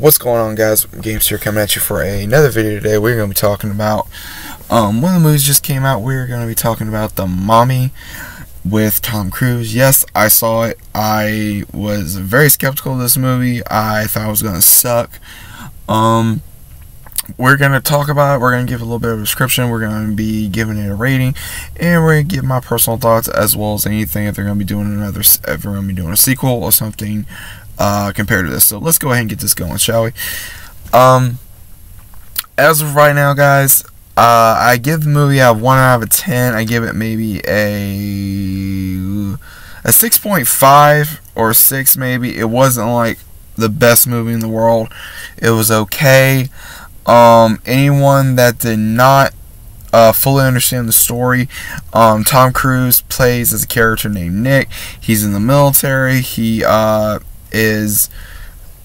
What's going on, guys? Gamster coming at you for another video today. We're going to be talking about one of the movies just came out. We're going to be talking about The Mommy with Tom Cruise. Yes, I saw it. I was very skeptical of this movie. I thought it was going to suck. We're going to talk about it. We're going to give a little bit of a description. We're going to be giving it a rating, and we're going to give my personal thoughts as well as anything if they're going to be doing if they're going to be doing a sequel or something compared to this. So let's go ahead and get this going, shall we? As of right now, guys, I give the movie a 1 out of 10. I give it maybe a 6.5 or 6 maybe. It wasn't like the best movie in the world. It was okay. Anyone that did not fully understand the story, Tom Cruise plays as a character named Nick. He's in the military. He is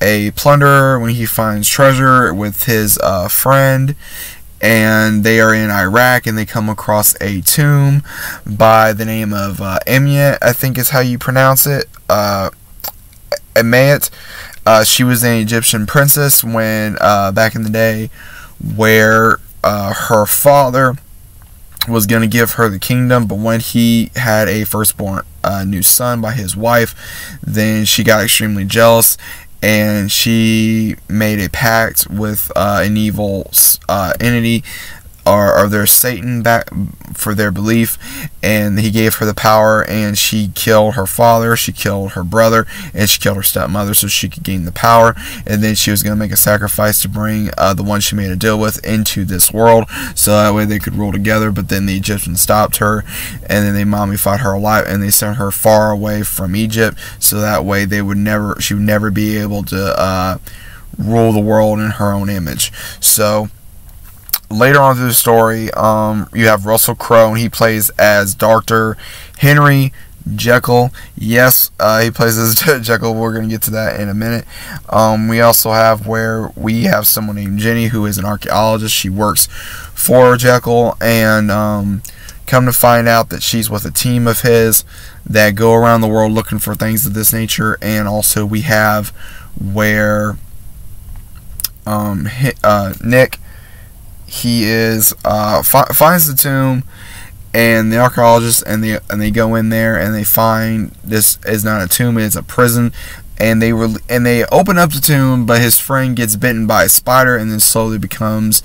a plunderer when he finds treasure with his friend, and they are in Iraq, and they come across a tomb by the name of Emiet, I think is how you pronounce it. Emiet. She was an Egyptian princess when back in the day, where her father was going to give her the kingdom, but when he had a firstborn new son by his wife, then she got extremely jealous, and she made a pact with an evil entity, or their Satan, back for their belief, and he gave her the power, and she killed her father, she killed her brother, and she killed her stepmother so she could gain the power. And then she was going to make a sacrifice to bring the one she made a deal with into this world, so that way they could rule together. But then the Egyptians stopped her, and then they mummified her alive, and they sent her far away from Egypt, so that way she would never be able to rule the world in her own image. So later on through the story, you have Russell Crowe, and he plays as Dr. Henry Jekyll. Yes, he plays as Jekyll. We're going to get to that in a minute. We also have someone named Jenny, who is an archaeologist. She works for Jekyll, and come to find out that she's with a team of his that go around the world looking for things of this nature. And also we have where Nick, he is finds the tomb, and the archaeologists and they go in there, and they find this is not a tomb, it's a prison, and they open up the tomb, but his friend gets bitten by a spider and then slowly becomes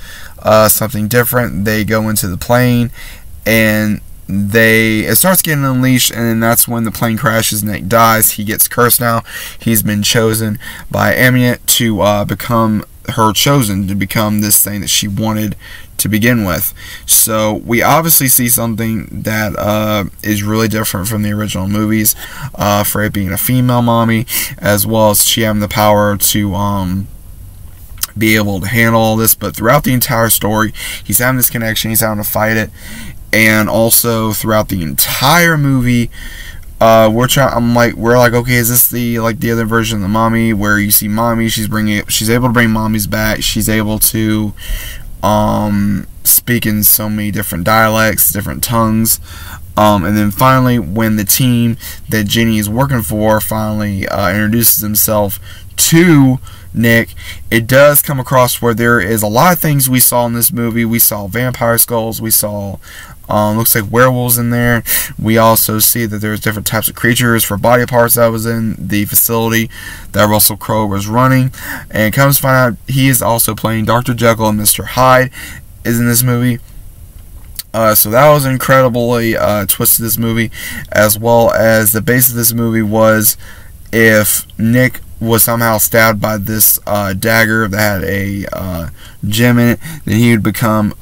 something different. They go into the plane, and it starts getting unleashed, and then that's when the plane crashes. Nick dies. He gets cursed now. He's been chosen by Emiet to become this thing that she wanted to begin with. So we obviously see something that is really different from the original movies, for it being a female mommy, as well as she having the power to be able to handle all this. But throughout the entire story, he's having this connection, he's having to fight it. And also throughout the entire movie, we're like, okay, is this the other version of the mommy, where you see mommy, she's able to bring mommies back, she's able to speak in so many different dialects, different tongues, and then finally, when the team that Jenny is working for finally introduces himself to Nick, it does come across where there is a lot of things we saw in this movie. We saw vampire skulls, we saw looks like werewolves in there. We also see that there's different types of creatures for body parts that was in the facility that Russell Crowe was running. And comes to find out, he is also playing Dr. Jekyll, and Mr. Hyde is in this movie. So that was an incredibly twist to this movie, as well as the base of this movie was, if Nick was somehow stabbed by this dagger that had a gem in it, then he would become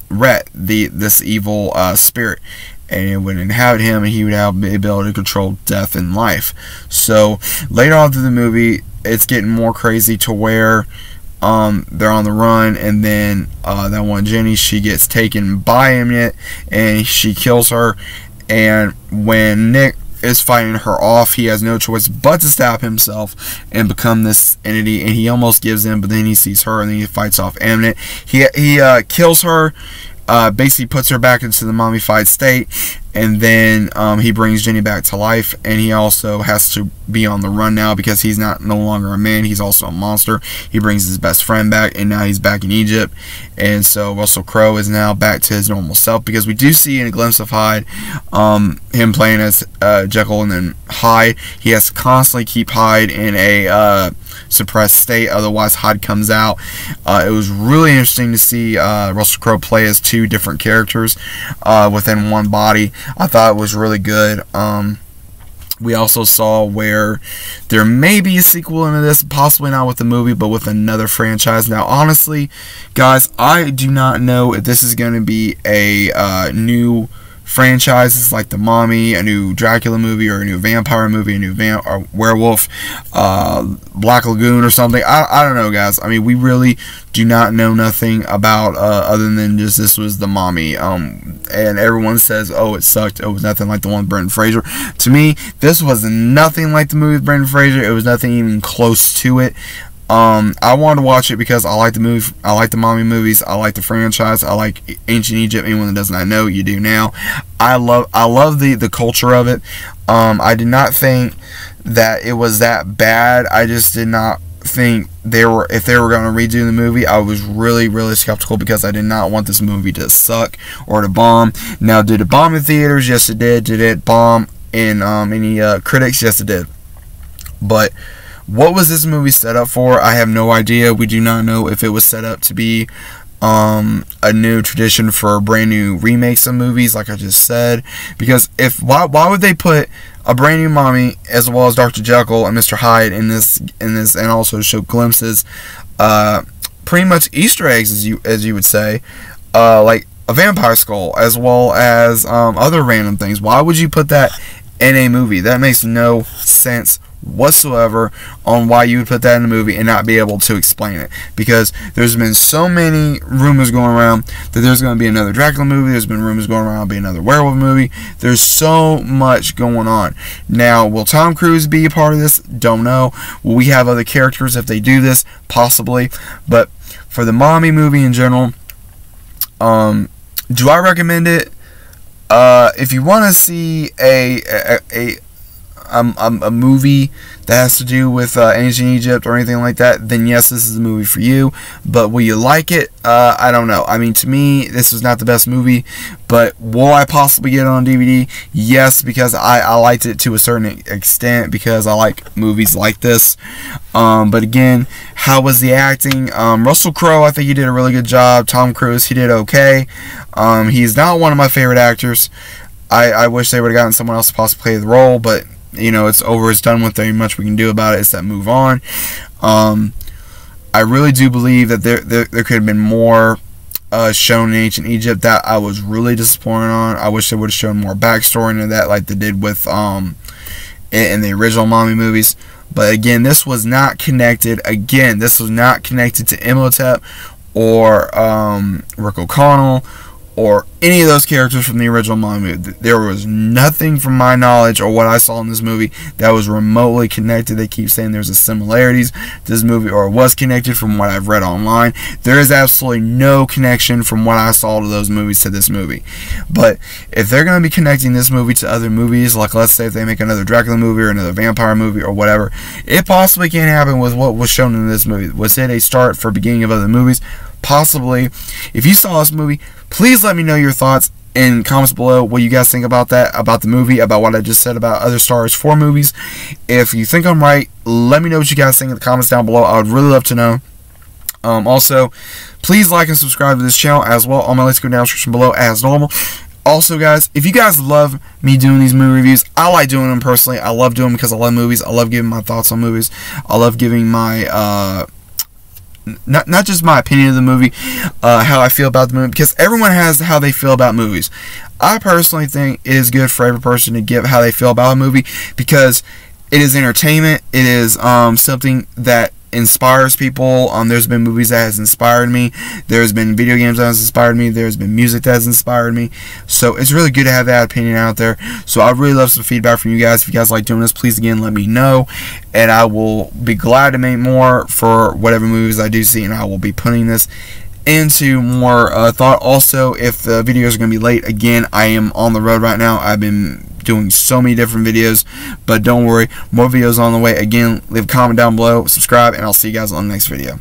Rhett, this evil spirit, and it would inhabit him, and he would have the ability to control death and life. So later on through the movie, it's getting more crazy to where they're on the run, and then that one Jenny, she gets taken by Emiet, and she kills her. And when Nick is fighting her off, he has no choice but to stab himself and become this entity, and he almost gives in, but then he sees her, and then he fights off Emiet. He kills her, basically puts her back into the mummified state, and then he brings Jenny back to life, and he also has to be on the run now because he's no longer a man, he's also a monster. He brings his best friend back, and now he's back in Egypt, and so Russell Crowe is now back to his normal self, because we do see in a glimpse of Hyde him playing as Jekyll, and then Hyde, he has to constantly keep Hyde in a suppressed state, otherwise Hyde comes out. It was really interesting to see Russell Crowe play as two different characters within one body. I thought it was really good. We also saw where there may be a sequel into this, possibly not with the movie, but with another franchise. Now, honestly, guys, I do not know if this is going to be a new franchises like The Mummy, a new Dracula movie, or a new vampire movie, a new werewolf, Black Lagoon or something. I don't know, guys. I mean, we really do not know nothing about other than just this was The Mummy. And everyone says, oh, it sucked. It was nothing like the one with Brendan Fraser. To me, this was nothing like the movie with Brendan Fraser. It was nothing even close to it. I wanted to watch it because I like the movie. I like the Mummy movies. I like the franchise. I like Ancient Egypt. Anyone that does not know, you do now. I love the culture of it. I did not think that it was that bad. I just did not think if they were going to redo the movie, I was really skeptical, because I did not want this movie to suck or to bomb. Now, did it bomb in theaters? Yes, it did. Did it bomb in any critics? Yes, it did. But what was this movie set up for? I have no idea. We do not know if it was set up to be a new tradition for brand new remakes of movies, like I just said. Because why would they put a brand new Mummy as well as Dr. Jekyll and Mr. Hyde in this, and also show glimpses, pretty much Easter eggs, as you would say, like a vampire skull as well as other random things? Why would you put that in a movie? That makes no sense whatsoever on why you would put that in a movie and not be able to explain it, because there's been so many rumors going around that there's going to be another Dracula movie. There's been rumors going around there'll be another werewolf movie. There's so much going on. Now, will Tom Cruise be a part of this? Don't know. Will we have other characters if they do this? Possibly. But for the Mummy movie in general, do I recommend it? If you want to see a movie that has to do with ancient Egypt or anything like that, then yes, this is the movie for you. But will you like it? I don't know. I mean, to me, this is not the best movie, but will I possibly get it on DVD? Yes, because I liked it to a certain extent, because I like movies like this. But again, how was the acting? Russell Crowe, I think he did a really good job. Tom Cruise, he did okay. He's not one of my favorite actors. I wish they would have gotten someone else to possibly play the role, but you know, it's over, it's done with. There ain't much we can do about it. It's that move on. I really do believe that there could have been more shown in Ancient Egypt that I was really disappointed on. I wish they would have shown more backstory into that, like they did with in the original Mummy movies. But again, this was not connected. Again, this was not connected to Imhotep or Rick O'Connell or any of those characters from the original Mummy movie. There was nothing from my knowledge or what I saw in this movie that was remotely connected. They keep saying there's a similarities to this movie, or was connected from what I've read online. There is absolutely no connection from what I saw to those movies to this movie. But if they're going to be connecting this movie to other movies, like let's say if they make another Dracula movie or another vampire movie or whatever, it possibly can happen with what was shown in this movie. Was it a start for beginning of other movies? Possibly. If you saw this movie, please let me know your thoughts in comments below. What you guys think about that, about the movie, about what I just said about other Star Wars 4 movies. If you think I'm right, let me know what you guys think in the comments down below. I would really love to know. Also, please like and subscribe to this channel as well. All my links go down in the description below as normal. Also, guys, if you guys love me doing these movie reviews, I like doing them personally. I love doing them because I love movies. I love giving my thoughts on movies. I love giving my not just my opinion of the movie, how I feel about the movie, because everyone has how they feel about movies. I personally think it is good for every person to give how they feel about a movie, because it is entertainment. It is something that inspires people. There's been movies that has inspired me. There's been video games that has inspired me. There's been music that has inspired me. So it's really good to have that opinion out there. So I'd really love some feedback from you guys. If you guys like doing this, please again let me know, and I will be glad to make more for whatever movies I do see, and I will be putting this into more thought. Also, if the videos are going to be late, again, I am on the road right now. I've been doing so many different videos, but don't worry, more videos on the way. Again, leave a comment down below, subscribe, and I'll see you guys on the next video.